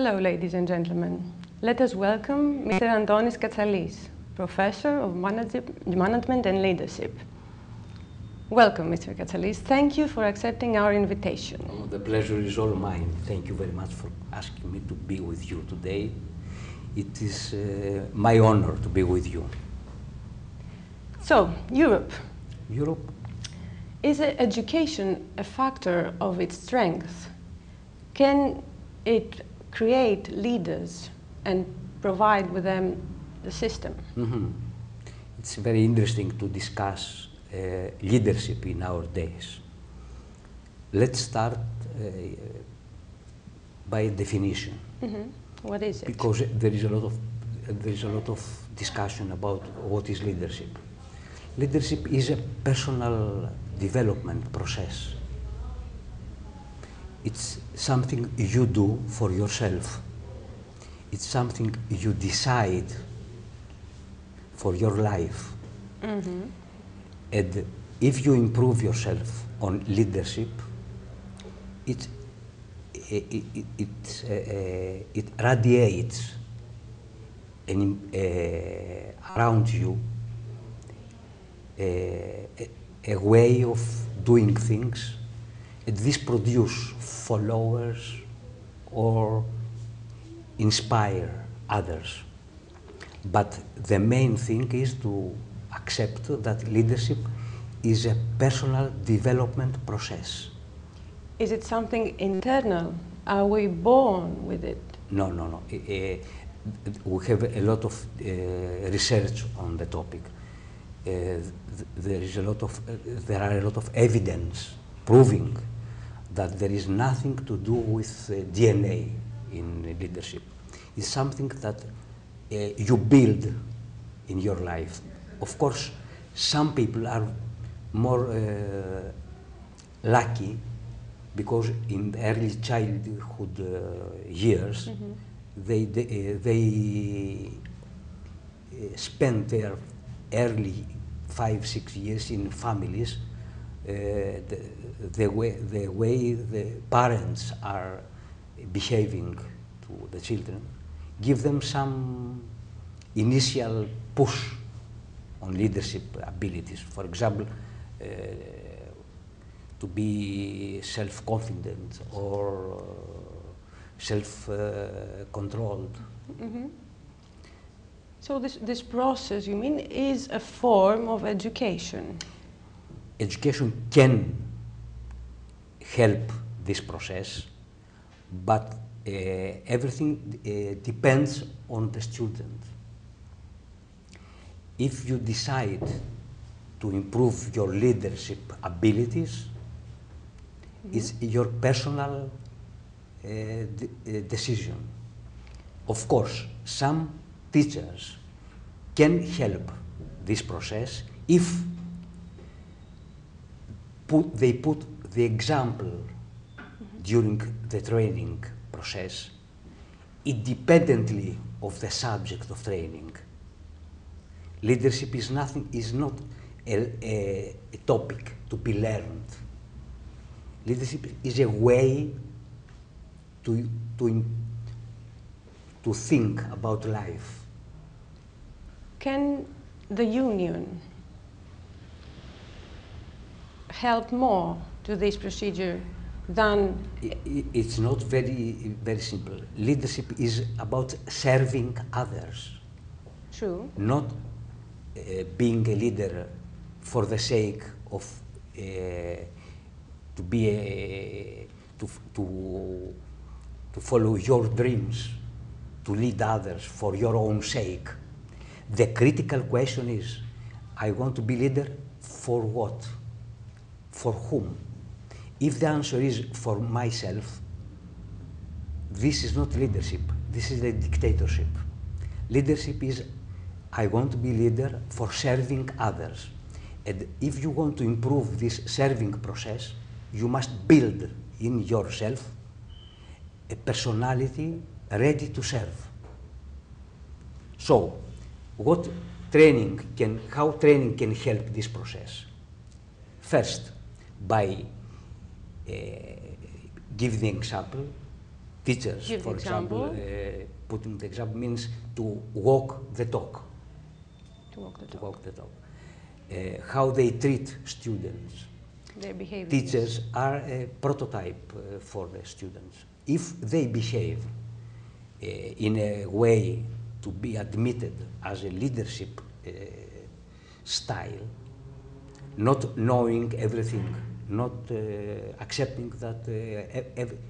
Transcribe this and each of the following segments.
Hello, ladies and gentlemen. Let us welcome Mr. Αντώνης Κατσαλής, Professor of Management and Leadership. Welcome, Mr. Katsalis. Thank you for accepting our invitation. Oh, the pleasure is all mine. Thank you very much for asking me to be with you today. It is my honor to be with you. So, Europe. Europe? Is education a factor of its strength? Can it create leaders and provide with them the system? Mm-hmm. It's very interesting to discuss leadership in our days. Let's start by a definition. Mm-hmm. What is it? Because there is a lot of discussion about what is leadership. Leadership is a personal development process. It's something you do for yourself. It's something you decide for your life. Mm-hmm. And if you improve yourself on leadership, it radiates around you a way of doing things, and this produces followers or inspire others. But the main thing is to accept that leadership is a personal development process. Is it something internal? Are we born with it? No. We have a lot of research on the topic. There are a lot of evidence proving that there is nothing to do with DNA in leadership. It's something that you build in your life. Of course, some people are more lucky because in early childhood years, mm-hmm. they spend their early 5-6 years in families. The way the parents are behaving to the children give them some initial push on leadership abilities. For example, to be self-confident or self-controlled. Mm-hmm. So this process, you mean, is a form of education? Education can help this process, but everything depends on the student. If you decide to improve your leadership abilities, mm-hmm. it's your personal decision. Of course, some teachers can help this process if they put the example mm-hmm. during the training process, independently of the subject of training. Leadership is not a topic to be learned. Leadership is a way to think about life. Can the union help more to this procedure than... It's not very simple. Leadership is about serving others. True. Not being a leader for the sake of to follow your dreams, to lead others for your own sake. The critical question is, I want to be leader for what? For whom? If the answer is for myself, this is not leadership, this is a dictatorship. Leadership is, I want to be leader for serving others. And if you want to improve this serving process, you must build in yourself a personality ready to serve. So, how training can help this process? First, by giving the example, teachers, Give for example, example. putting the example means to walk the talk. To walk the To talk. walk the talk. How they treat students. Their behavior. Teachers are a prototype for the students. If they behave in a way to be admitted as a leadership style, not knowing everything, not accepting that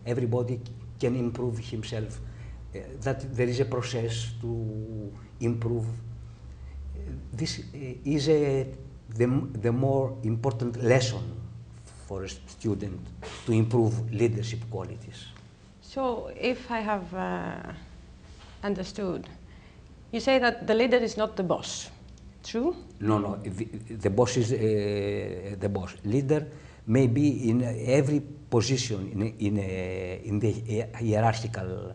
everybody can improve himself, that there is a process to improve. This is the more important lesson for a student to improve leadership qualities. So, if I have understood, you say that the leader is not the boss, true? No, the boss is the boss. Leader may be in every position in the hierarchical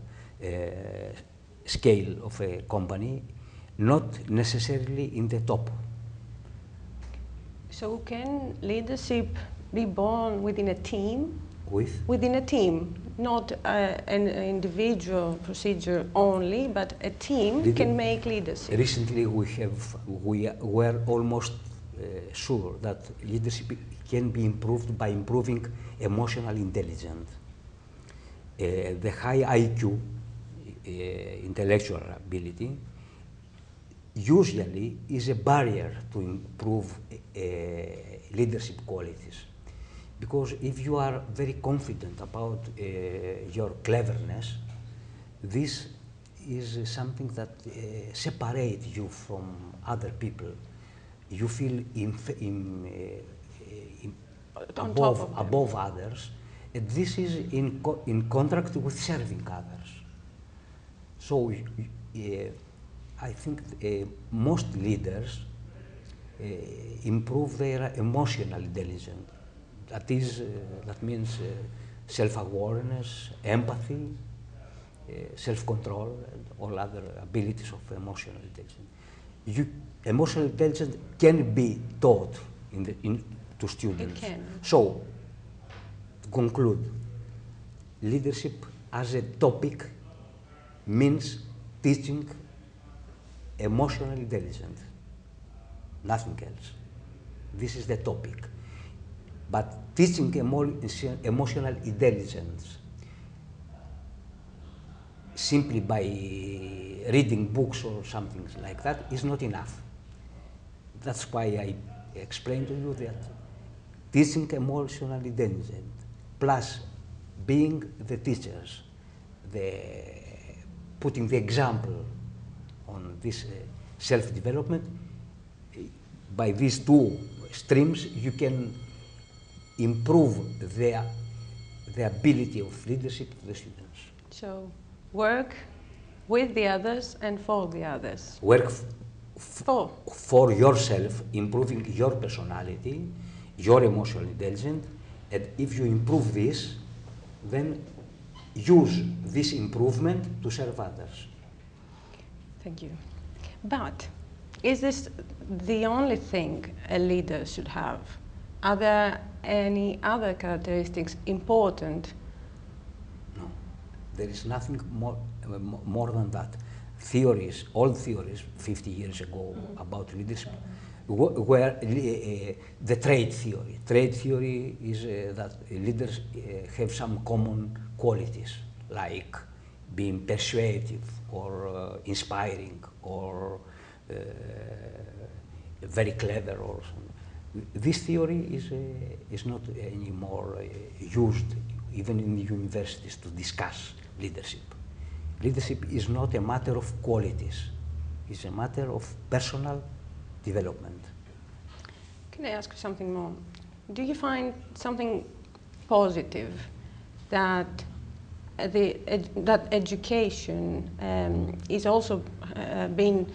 scale of a company, not necessarily in the top. So, can leadership be born within a team? Within a team, not an individual procedure only, but a team can make leadership. Recently, we were almost sure that leadership can be improved by improving emotional intelligence. The high IQ, intellectual ability, usually is a barrier to improve leadership qualities. Because if you are very confident about your cleverness, this is something that separates you from other people. You feel above others, and this is in contract with serving others. So I think most leaders improve their emotional intelligence. That means self-awareness, empathy, self-control, and all other abilities of emotional intelligence. Emotional intelligence can be taught to students. It can. So, to conclude, leadership as a topic means teaching emotional intelligence, nothing else. This is the topic. But teaching emotional intelligence simply by reading books or something like that is not enough. That's why I explained to you that teaching emotional intelligence plus being the teachers, putting the example on this self-development, by these two streams you can improve the ability of leadership to the students. So, work with the others and for the others. Work for yourself, improving your personality, your emotional intelligence, and if you improve this, then use this improvement to serve others. Thank you. But is this the only thing a leader should have? Are there any other characteristics important? No, there is nothing more than that. Theories, old theories 50 years ago about leadership, were the trait theory. Trait theory is that leaders have some common qualities, like being persuasive or inspiring or very clever or something. This theory is not anymore used even in the universities to discuss leadership. Leadership is not a matter of qualities, it's a matter of personal development. Can I ask you something more? Do you find something positive that that education is also being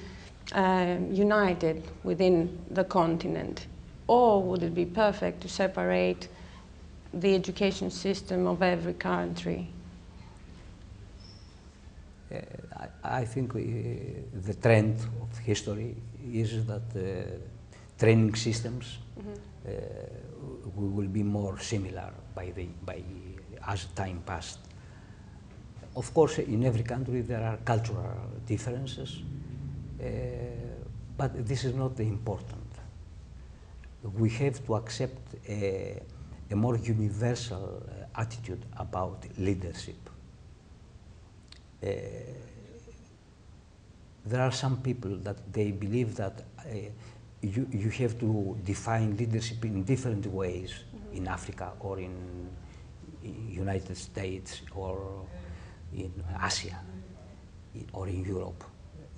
united within the continent? Or would it be perfect to separate the education system of every country? I think the trend of history is that training systems will be more similar as time passed. Of course, in every country there are cultural differences, but this is not important. We have to accept a more universal attitude about leadership. There are some people that they believe that you have to define leadership in different ways in Africa or in United States or in Asia or in Europe.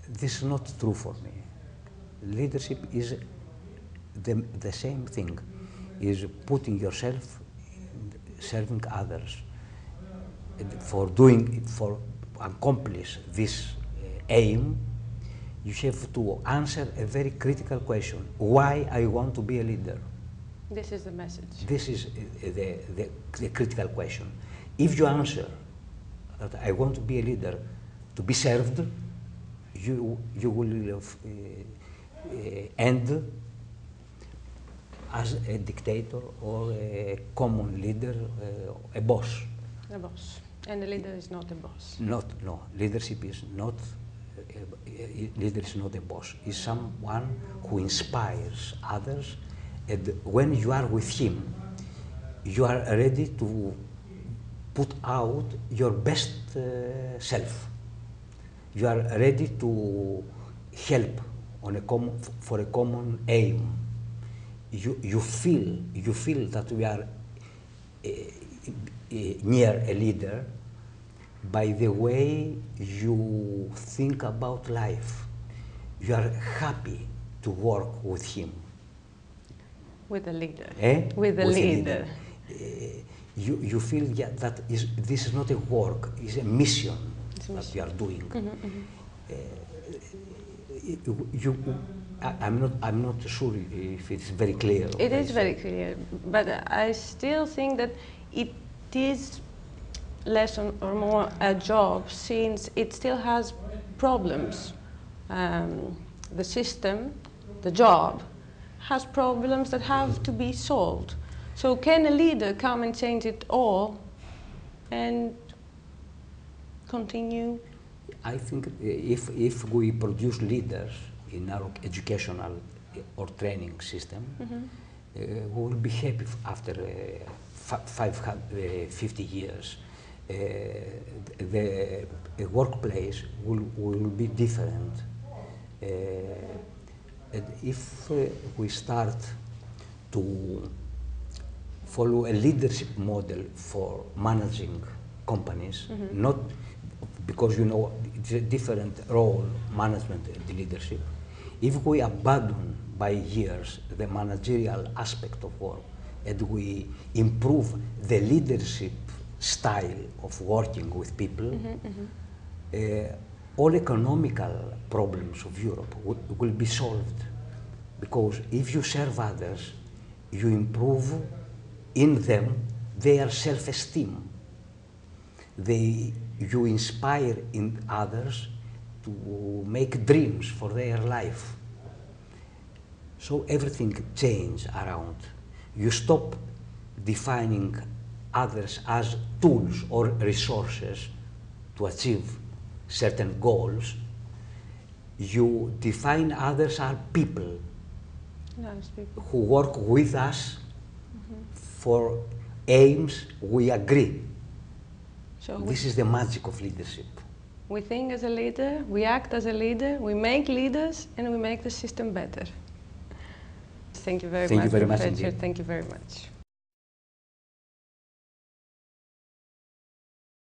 This is not true for me. Leadership is the same thing, is putting yourself in serving others. And for accomplish this aim, you have to answer a very critical question: why I want to be a leader? This is the message. This is the critical question. If you answer that I want to be a leader to be served, you will end as a dictator or a common leader, a boss. A boss. And a leader is not a boss. No. Leadership is not. Leader is not a boss. Is someone who inspires others, and when you are with him, you are ready to put out your best self. You are ready to help on for a common aim. You feel that we are near a leader by the way you think about life. You are happy to work with him. With the leader. With the leader. You feel that this is not a work, it's a mission that you are doing. I'm not sure if it's very clear. It is very clear, but I still think that it is less or more a job, since it still has problems. The system, the job, has problems that have to be solved. So can a leader come and change it all and continue? I think if we produce leaders in our educational or training system, we will be happy after 50 years. The workplace will be different. And if we start to follow a leadership model for managing companies, not because it's a different role, management and leadership. If we abandon by years the managerial aspect of work and we improve the leadership style of working with people, all economical problems of Europe will be solved. Because if you serve others, you improve in them their self-esteem. You inspire in others to make dreams for their life. So everything changes around. You stop defining others as tools or resources to achieve certain goals. You define others as people who work with us for aims we agree. So this is the magic of leadership. We think as a leader, we act as a leader, we make leaders, and we make the system better. Thank you very much. Thank you very much. Thank you very much.